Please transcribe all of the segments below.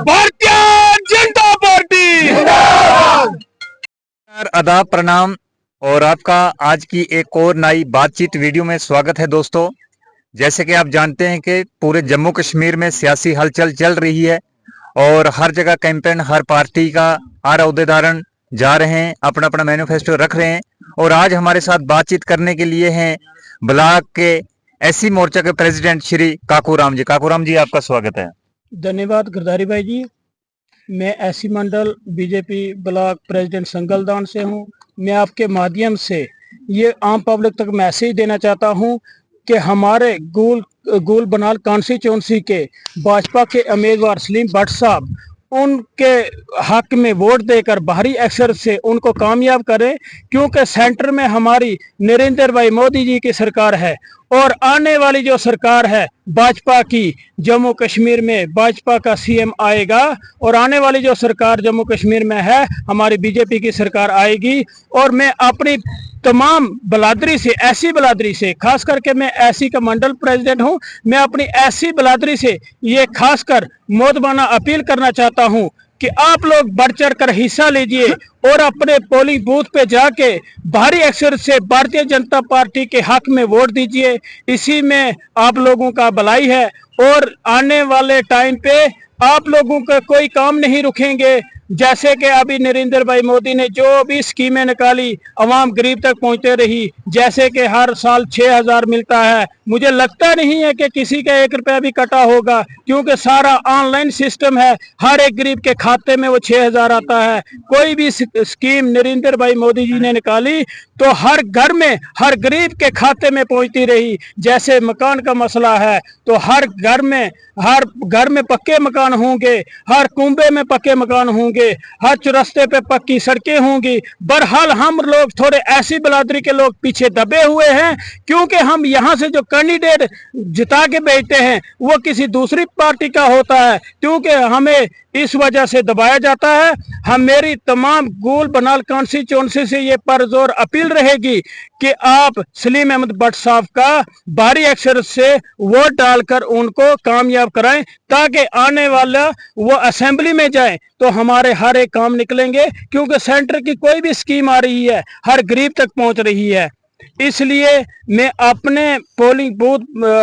Bharatiya Janata party आदाब प्रणाम और आपका आज की एक और नई बातचीत वीडियो में स्वागत है दोस्तों। जैसे कि आप जानते हैं कि पूरे जम्मू कश्मीर में सियासी हलचल चल रही है और हर जगह कैंपेन, हर पार्टी का हर अहदेदारन जा रहे हैं, अपना अपना मैनिफेस्टो रख रहे हैं। और आज हमारे साथ बातचीत करने के लिए हैं ब्लॉक के एससी मोर्चा के प्रेसिडेंट श्री काकूराम जी। काकूराम जी, आपका स्वागत है। धन्यवाद गिरधारी भाई जी। मैं एससी मंडल बीजेपी ब्लॉक प्रेसिडेंट संगलदान से हूं। मैं आपके माध्यम से ये आम पब्लिक तक मैसेज देना चाहता हूं कि हमारे गोल बनाल कॉन्स्टिट्यूंसी के भाजपा के उम्मीदवार सलीम भट्ट साहब, उनके हक में वोट देकर भारी अक्षर से उनको कामयाब करें, क्योंकि सेंटर में हमारी नरेंद्र भाई मोदी जी की सरकार है और आने वाली जो सरकार है भाजपा की, जम्मू कश्मीर में भाजपा का सीएम आएगा और आने वाली जो सरकार जम्मू कश्मीर में है हमारी बीजेपी की सरकार आएगी। और मैं अपनी तमाम बलादरी से, ऐसी बलादरी से, खास करके मैं ऐसी का मंडल प्रेसिडेंट हूं, मैं अपनी ऐसी बलादरी से ये खासकर मोदबाना अपील करना चाहता हूं कि आप लोग बढ़ चढ़ कर हिस्सा लीजिए और अपने पोलिंग बूथ पे जाके भारी अक्षर से भारतीय जनता पार्टी के हक में वोट दीजिए। इसी में आप लोगों का भलाई है और आने वाले टाइम पे आप लोगों का कोई काम नहीं रुकेंगे। जैसे कि अभी नरेंद्र भाई मोदी ने जो भी स्कीमें निकाली अवाम गरीब तक पहुंचते रही, जैसे कि हर साल 6,000 मिलता है। मुझे लगता नहीं है कि किसी का 1 रुपया भी कटा होगा, क्योंकि सारा ऑनलाइन सिस्टम है। हर एक गरीब के खाते में वो 6,000 आता है। कोई भी स्कीम नरेंद्र भाई मोदी जी ने निकाली तो हर घर में, हर गरीब के खाते में पहुंचती रही। जैसे मकान का मसला है तो हर घर में पक्के मकान होंगे, हर कुंबे में पक्के मकान होंगे, हर चौरस्ते पे पक्की सड़कें होंगी। बहरहाल हम लोग थोड़े ऐसी बलादरी के लोग पीछे दबे हुए हैं, क्योंकि हम यहाँ से जो कैंडिडेट जिता के भेजते हैं वो किसी दूसरी पार्टी का होता है, क्योंकि हमें इस वजह से दबाया जाता है। हम मेरी तमाम गोल बनाल कॉन्स्टिट्यूंसी से ये परजोर अपील रहेगी कि आप सलीम अहमद भट्ट साहब का भारी अक्षर से वोट डालकर उनको कामयाब कराएं, ताकि आने वाला वो असेंबली में जाए तो हमारे हर एक काम निकलेंगे, क्योंकि सेंटर की कोई भी स्कीम आ रही है हर गरीब तक पहुंच रही है। इसलिए मैं अपने पोलिंग बूथ,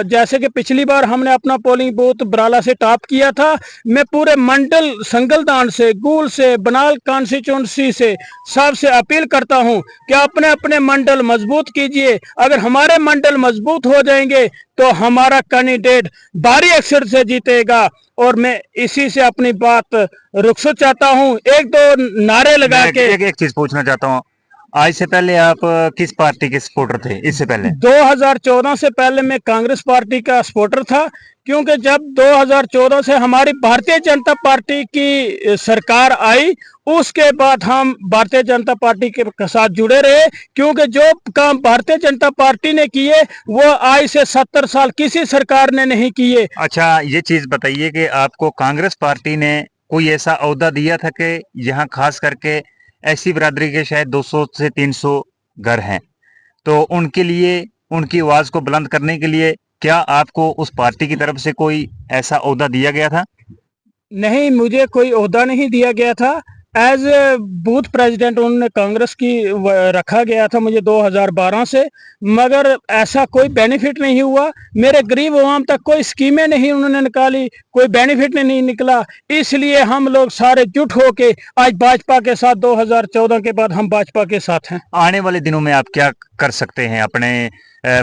जैसे कि पिछली बार हमने अपना पोलिंग बूथ बराला से टॉप किया था, मैं पूरे मंडल संगलदान से, गूल से, बनाल कॉन्स्टिट्यूंसी से सबसे अपील करता हूं कि अपने अपने मंडल मजबूत कीजिए। अगर हमारे मंडल मजबूत हो जाएंगे तो हमारा कैंडिडेट भारी अक्षर से जीतेगा। और मैं इसी से अपनी बात रुखसत चाहता हूं। 1-2 नारे लगा के एक चीज पूछना चाहता हूँ। आज से पहले आप किस पार्टी के सपोर्टर थे? इससे पहले 2014 से पहले मैं कांग्रेस पार्टी का सपोर्टर था, क्योंकि जब 2014 से हमारी भारतीय जनता पार्टी की सरकार आई, उसके बाद हम भारतीय जनता पार्टी के साथ जुड़े रहे, क्योंकि जो काम भारतीय जनता पार्टी ने किए वो आज से 70 साल किसी सरकार ने नहीं किए। अच्छा, ये चीज बताइए कि आपको कांग्रेस पार्टी ने कोई ऐसा ओहदा दिया था कि यहाँ खास करके ऐसी बिरादरी के शायद 200 से 300 घर हैं, तो उनके लिए, उनकी आवाज को बुलंद करने के लिए क्या आपको उस पार्टी की तरफ से कोई ऐसा ओहदा दिया गया था? नहीं, मुझे कोई ओहदा नहीं दिया गया था। एज ए बूथ प्रेसिडेंट उन्होंने कांग्रेस की रखा गया था मुझे 2012 से, मगर ऐसा कोई बेनिफिट नहीं हुआ। मेरे गरीब आवाम तक कोई स्कीमें नहीं उन्होंने निकाली, कोई बेनिफिट नहीं निकला। इसलिए हम लोग सारे जुट होके आज भाजपा के साथ, 2014 के बाद हम भाजपा के साथ हैं। आने वाले दिनों में आप क्या कर सकते हैं अपने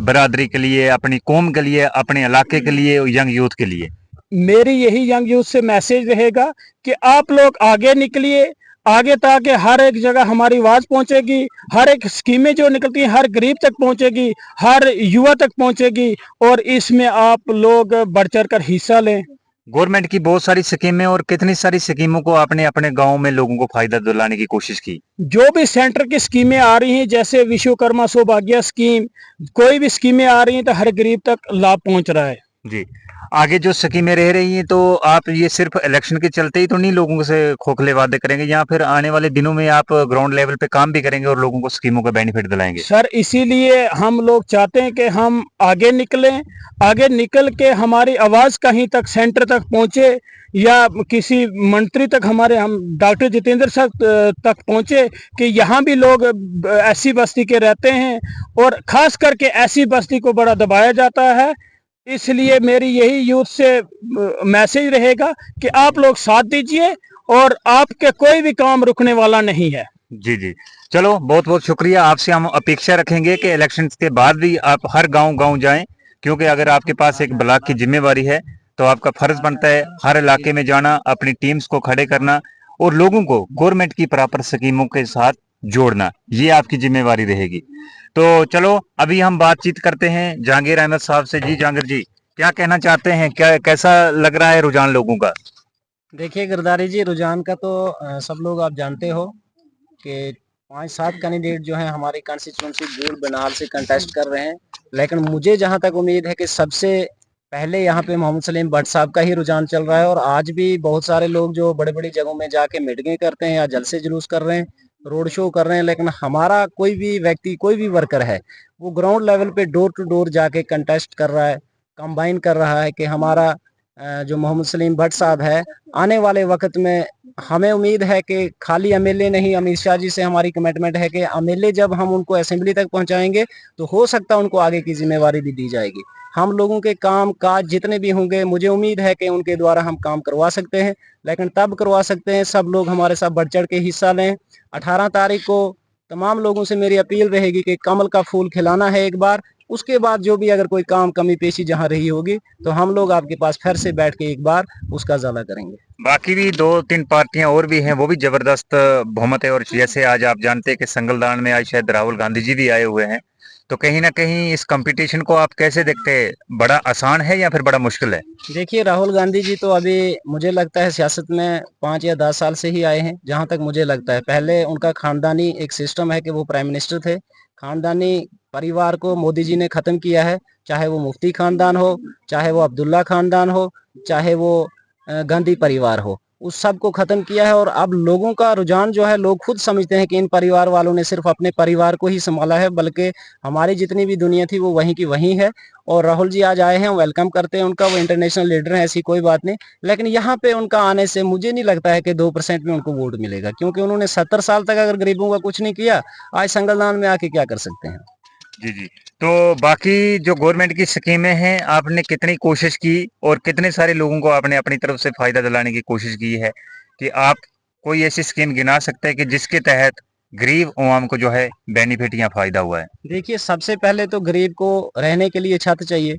बरादरी के लिए, अपनी कौम के लिए, अपने इलाके के लिए, यंग यूथ के लिए? मेरी यही यंग यूथ से मैसेज रहेगा कि आप लोग आगे निकलिए, आगे, ताकि हर एक जगह हमारी आवाज पहुंचेगी, हर एक स्कीमें जो निकलती हैं हर गरीब तक पहुंचेगी, हर युवा तक पहुंचेगी, और इसमें आप लोग बढ़ चढ़ कर हिस्सा लें। गवर्नमेंट की बहुत सारी स्कीमें और कितनी सारी स्कीमों को आपने अपने गांव में लोगों को फायदा दिलाने की कोशिश की? जो भी सेंटर की स्कीमें आ रही हैं, जैसे विश्वकर्मा सौभाग्य स्कीम, कोई भी स्कीमें आ रही हैं तो हर गरीब तक लाभ पहुंच रहा है। जी, आगे जो स्कीमें रह रही हैं, तो आप ये सिर्फ इलेक्शन के चलते ही तो नहीं लोगों से खोखले वादे करेंगे, या फिर आने वाले दिनों में आप ग्राउंड लेवल पे काम भी करेंगे और लोगों को स्कीमों का बेनिफिट दिलाएंगे? सर इसीलिए हम लोग चाहते हैं कि हम आगे निकलें, आगे निकल के हमारी आवाज़ कहीं तक सेंटर तक पहुंचे, या किसी मंत्री तक, हमारे हम डॉक्टर जितेंद्र सर तक पहुंचे कि यहाँ भी लोग ऐसी बस्ती के रहते हैं और ख़ास करके ऐसी बस्ती को बड़ा दबाया जाता है। इसलिए मेरी यही यूथ से मैसेज रहेगा कि आप लोग साथ दीजिए और आपके कोई भी काम रुकने वाला नहीं है। जी जी, चलो बहुत बहुत शुक्रिया। आपसे हम अपेक्षा रखेंगे कि इलेक्शन के बाद भी आप हर गांव गांव जाएं, क्योंकि अगर आपके पास एक ब्लॉक की जिम्मेवारी है तो आपका फर्ज बनता है हर इलाके में जाना, अपनी टीम्स को खड़े करना और लोगों को गवर्नमेंट की प्रॉपर स्कीमों के साथ जोड़ना, ये आपकी जिम्मेवारी रहेगी। तो चलो अभी हम बातचीत करते हैं जहांगीर अहमद साहब से। जी जहांगीर जी, क्या कहना चाहते हैं, क्या कैसा लग रहा है रुझान लोगों का? देखिए गिरधारी जी, रुझान का तो सब लोग आप जानते हो कि 5-7 कैंडिडेट जो हैं हमारी कॉन्स्टिट्यूंसी गोल बनाल से कंटेस्ट कर रहे हैं, लेकिन मुझे जहां तक उम्मीद है कि सबसे पहले यहाँ पे मोहम्मद सलीम भट्ट साहब का ही रुझान चल रहा है। और आज भी बहुत सारे लोग जो बड़े बड़ी जगहों में जाके मीटिंगें करते हैं या जलसे जुलूस कर रहे हैं, रोड शो कर रहे हैं, लेकिन हमारा कोई भी व्यक्ति, कोई भी वर्कर है, वो ग्राउंड लेवल पे डोर टू डोर जाके कंटेस्ट कर रहा है, कंबाइन कर रहा है कि हमारा जो मोहम्मद सलीम भट्ट साहब है, आने वाले वक्त में हमें उम्मीद है कि खाली एमएलए नहीं, अमित शाह जी से हमारी कमिटमेंट है कि एमएलए जब हम उनको असेंबली तक पहुंचाएंगे तो हो सकता है उनको आगे की जिम्मेवारी भी दी जाएगी। हम लोगों के काम काज जितने भी होंगे, मुझे उम्मीद है कि उनके द्वारा हम काम करवा सकते हैं, लेकिन तब करवा सकते हैं सब लोग हमारे साथ बढ़ चढ़ के हिस्सा लें। 18 तारीख को तमाम लोगों से मेरी अपील रहेगी कि कमल का फूल खिलाना है एक बार। उसके बाद जो भी अगर कोई काम कमी पेशी जहां रही होगी तो हम लोग आपके पास फिर से बैठ के एक बार उसका ज़ाला करेंगे। बाकी भी 2-3 पार्टियां और भी हैं, वो भी जबरदस्त बहुमत है। और जैसे आज आप जानते हैं कि संगलदान में आज शायद राहुल गांधी जी भी आए हुए हैं, तो कहीं ना कहीं इस कंपटीशन को आप कैसे देखते हैं? बड़ा आसान है या फिर बड़ा मुश्किल है? देखिए, राहुल गांधी जी तो अभी मुझे लगता है सियासत में 5 या 10 साल से ही आए हैं, जहां तक मुझे लगता है। पहले उनका खानदानी एक सिस्टम है कि वो प्राइम मिनिस्टर थे, खानदानी परिवार को मोदी जी ने खत्म किया है, चाहे वो मुफ्ती खानदान हो, चाहे वो अब्दुल्ला खानदान हो, चाहे वो गांधी परिवार हो, उस सब को खत्म किया है। और अब लोगों का रुझान जो है, लोग खुद समझते हैं कि इन परिवार वालों ने सिर्फ अपने परिवार को ही संभाला है, बल्कि हमारी जितनी भी दुनिया थी वो वहीं की वहीं है। और राहुल जी आज आए हैं, वेलकम करते हैं उनका, वो इंटरनेशनल लीडर है, ऐसी कोई बात नहीं। लेकिन यहाँ पे उनका आने से मुझे नहीं लगता है कि 2% में उनको वोट मिलेगा, क्योंकि उन्होंने 70 साल तक अगर गरीबों का कुछ नहीं किया, आज संगलदान में आके क्या कर सकते हैं। जी जी, तो बाकी जो गवर्नमेंट की स्कीमें हैं, आपने कितनी कोशिश की और कितने सारे लोगों को आपने अपनी तरफ से फायदा दिलाने की कोशिश की है, कि आप कोई ऐसी स्कीम गिना सकते हैं कि जिसके तहत गरीब अवाम को जो है बेनिफिट या फायदा हुआ है? देखिए, सबसे पहले तो गरीब को रहने के लिए छत चाहिए।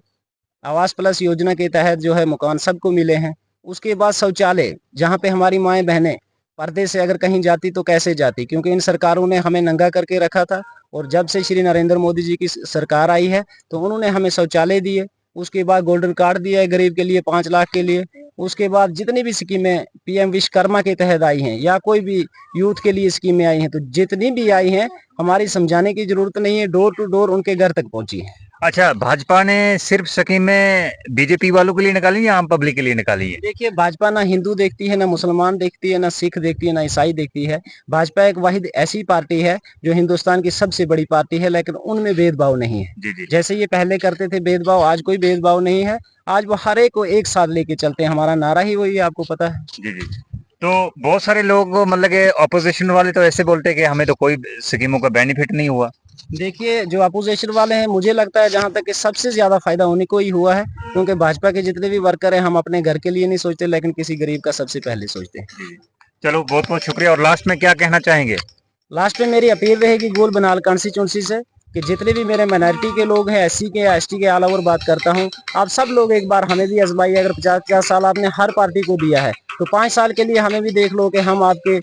आवास प्लस योजना के तहत जो है मकान सबको मिले हैं। उसके बाद शौचालय, जहाँ पे हमारी माएँ बहनें पर्दे से अगर कहीं जाती तो कैसे जाती, क्योंकि इन सरकारों ने हमें नंगा करके रखा था। और जब से श्री नरेंद्र मोदी जी की सरकार आई है तो उन्होंने हमें शौचालय दिए। उसके बाद गोल्डन कार्ड दिया है गरीब के लिए 5 लाख के लिए। उसके बाद जितनी भी स्कीमें पीएम विश्वकर्मा के तहत आई हैं, या कोई भी यूथ के लिए स्कीमें आई हैं, तो जितनी भी आई हैं हमारी समझाने की जरूरत नहीं है, डोर टू डोर उनके घर तक पहुंची है। अच्छा, भाजपा ने सिर्फ स्कीमें बीजेपी वालों के लिए निकाली या आम पब्लिक के लिए निकाली है? देखिए, भाजपा ना हिंदू देखती है, ना मुसलमान देखती है, ना सिख देखती है, ना ईसाई देखती है। भाजपा एक वाहिद ऐसी पार्टी है जो हिंदुस्तान की सबसे बड़ी पार्टी है, लेकिन उनमें भेदभाव नहीं है। जी जी, जैसे ये पहले करते थे भेदभाव, आज कोई भेदभाव नहीं है। आज वो हर एक को एक साथ लेके चलते हैं, हमारा नारा ही वही है, आपको पता है। जी जी। तो बहुत सारे लोग मतलब कि अपोजिशन वाले तो ऐसे बोलते हैं कि हमें तो कोई स्कीमों का बेनिफिट नहीं हुआ। देखिए, जो अपोजिशन वाले हैं, मुझे लगता है जहां तक कि सबसे ज्यादा फायदा उन्हीं को ही हुआ है, क्योंकि भाजपा के जितने भी वर्कर हैं, हम अपने घर के लिए नहीं सोचते, लेकिन किसी गरीब का सबसे पहले सोचते हैं। जी, चलो बहुत बहुत शुक्रिया। और लास्ट में क्या कहना चाहेंगे? लास्ट में मेरी अपील रहेगी गोल बनाल कॉन्स्टिट्यूंसी से कि जितने भी मेरे माइनॉरिटी के लोग हैं, एससी के या एसटी के, ऑल ओवर बात करता हूं, आप सब लोग एक बार हमें भी आजमाइए। अगर 50-50 साल आपने हर पार्टी को दिया है तो 5 साल के लिए हमें भी देख लो कि हम आपके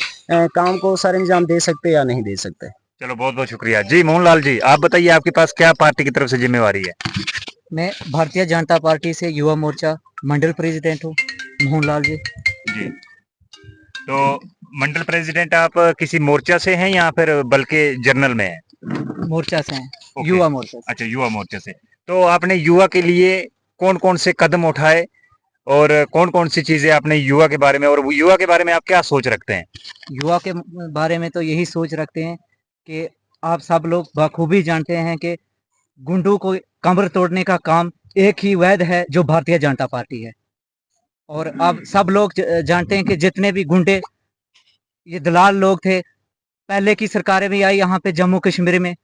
काम को सर अंजाम दे सकते या नहीं दे सकते। चलो बहुत बहुत शुक्रिया जी। मोहनलाल जी, आप बताइए, आपके पास क्या पार्टी की तरफ से जिम्मेवारी है? मैं भारतीय जनता पार्टी से युवा मोर्चा मंडल प्रेसिडेंट हूँ, मोहनलाल जी। जी, तो मंडल प्रेसिडेंट आप किसी मोर्चा से हैं या फिर बल्कि जर्नल में हैं? मोर्चा से हैं, ओके। युवा मोर्चा से। अच्छा, युवा मोर्चा से। तो आपने युवा के लिए कौन कौन से कदम उठाए और कौन कौन सी चीजें आपने युवा के बारे में, और युवा के बारे में आप क्या सोच रखते हैं? युवा के बारे में तो यही सोच रखते हैं कि आप सब लोग बखूबी जानते हैं कि गुंडों को कमर तोड़ने का काम एक ही वैध है, जो भारतीय जनता पार्टी है। और अब सब लोग जानते हैं कि जितने भी गुंडे, ये दलाल लोग थे, पहले की सरकारें भी आई यहाँ पे जम्मू कश्मीर में,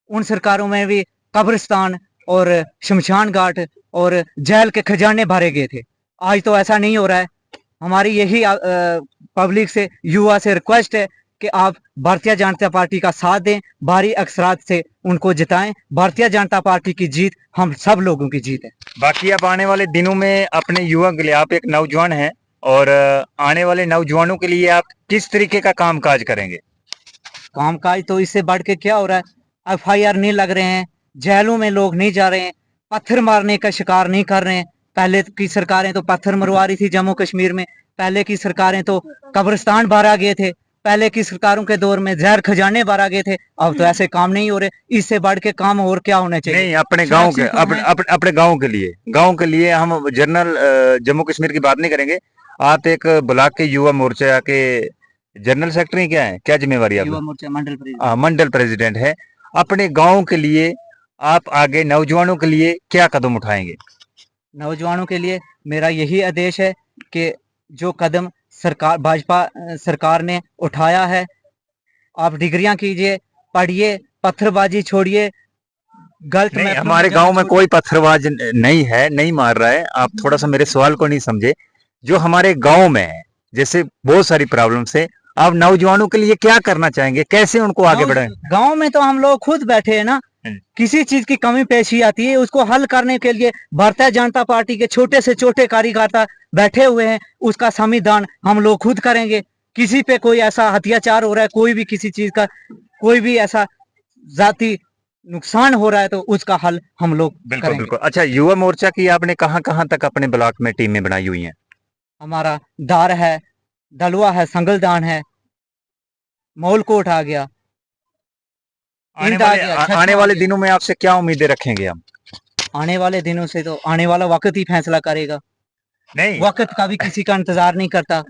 उन सरकारों में भी कब्रिस्तान और शमशान घाट और जेल के खजाने भरे गए थे। आज तो ऐसा नहीं हो रहा है। हमारी यही पब्लिक से, युवा से रिक्वेस्ट है कि आप भारतीय जनता पार्टी का साथ दें, भारी अक्सरात से उनको जिताएं। भारतीय जनता पार्टी की जीत हम सब लोगों की जीत है। बाकी आप आने वाले दिनों में अपने युवा के लिए, आप एक नौजवान हैं, और आने वाले नौजवानों के लिए आप किस तरीके का कामकाज करेंगे? कामकाज तो इससे बढ़ के क्या हो रहा है, FIR नहीं लग रहे हैं, जेलों में लोग नहीं जा रहे हैं, पत्थर मारने का शिकार नहीं कर रहे हैं। पहले की सरकारें तो पत्थर मरवा रही थी जम्मू कश्मीर में, पहले की सरकारें तो कब्रिस्तान भरा गए थे, पहले की सरकारों के दौर में जहर खजाने भरा गए थे। अब तो ऐसे काम नहीं हो रहे। इससे बढ़ के काम और क्या होने चाहिए? नहीं, अपने गांव के, अपने गांव के लिए हम जनरल जम्मू कश्मीर की बात नहीं करेंगे। आप एक ब्लॉक के युवा मोर्चा के जनरल सेक्रेटरी क्या है, क्या जिम्मेवारी है? युवा मोर्चा मंडल प्रेसिडेंट। मंडल प्रेसिडेंट है। अपने गांव के लिए आप आगे नौजवानों के लिए क्या कदम उठाएंगे? नौजवानों के लिए मेरा यही आदेश है कि जो कदम सरकार, भाजपा सरकार ने उठाया है, आप डिग्रियां कीजिए, पढ़िए, पत्थरबाजी छोड़िए, गलत नहीं, महफिलों हमारे में गांव जाना में छोड़िए। कोई पत्थरबाज नहीं है, नहीं मार रहा है। आप थोड़ा सा मेरे सवाल को नहीं समझे। जो हमारे गांव में है, जैसे बहुत सारी प्रॉब्लम्स है, आप नौजवानों के लिए क्या करना चाहेंगे, कैसे उनको आगे बढ़ाएं? गांव में तो हम लोग खुद बैठे हैं ना, किसी चीज की कमी पेशी आती है, उसको हल करने के लिए भारतीय जनता पार्टी के छोटे से छोटे कार्यकर्ता बैठे हुए हैं, उसका संविधान हम लोग खुद करेंगे। किसी पे कोई ऐसा अत्याचार हो रहा है, कोई भी किसी चीज का, कोई भी ऐसा जाति नुकसान हो रहा है, तो उसका हल हम लोग बिल्कुल करेंगे। बिल्कुल। अच्छा, युवा मोर्चा की आपने कहाँ कहाँ तक अपने ब्लॉक में टीमें बनाई हुई हैं? हमारा दार है, दलवा है, संगलदान है, मौलकोट आ गया। आने वाले दिनों में आपसे क्या उम्मीदें रखेंगे हम? आने वाले दिनों से तो आने वाला वक्त ही फैसला करेगा। नहीं, वक्त का भी किसी का इंतजार नहीं करता।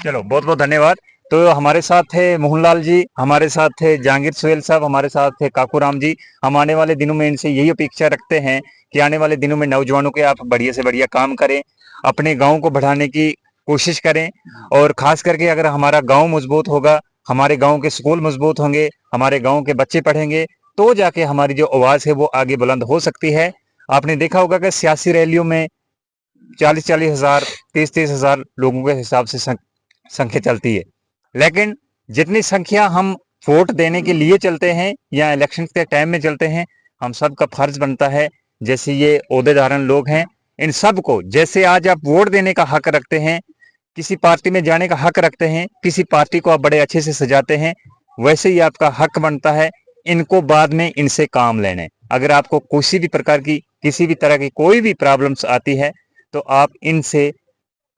चलो, बहुत बहुत धन्यवाद। तो हमारे साथ थे मोहनलाल जी, हमारे साथ थे जहांगीर सुहेल साहब, हमारे साथ थे काकूराम जी। हम आने वाले दिनों में इनसे यही अपेक्षा रखते हैं कि आने वाले दिनों में नौजवानों के आप बढ़िया से बढ़िया काम करें, अपने गांव को बढ़ाने की कोशिश करें, और खास करके अगर हमारा गांव मजबूत होगा, हमारे गांव के स्कूल मजबूत होंगे, हमारे गांव के बच्चे पढ़ेंगे, तो जाके हमारी जो आवाज है वो आगे बुलंद हो सकती है। आपने देखा होगा कि सियासी रैलियों में 40-40 हजार, 30-30 हजार लोगों के हिसाब से संख्या चलती है, लेकिन जितनी संख्या हम वोट देने के लिए चलते हैं या इलेक्शन के टाइम में चलते हैं, हम सब का फर्ज बनता है, जैसे ये ओहदेदारन लोग हैं, इन सब को, जैसे आज आप वोट देने का हक रखते हैं, किसी पार्टी में जाने का हक रखते हैं, किसी पार्टी को आप बड़े अच्छे से सजाते हैं, वैसे ही आपका हक बनता है इनको बाद में इनसे काम लेने। अगर आपको किसी भी प्रकार की, किसी भी तरह की कोई भी प्रॉब्लम्स आती है, तो आप इनसे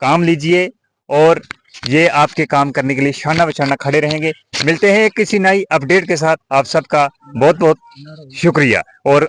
काम लीजिए, और ये आपके काम करने के लिए शाना बशाना खड़े रहेंगे। मिलते हैं किसी नई अपडेट के साथ। आप सबका बहुत बहुत शुक्रिया। और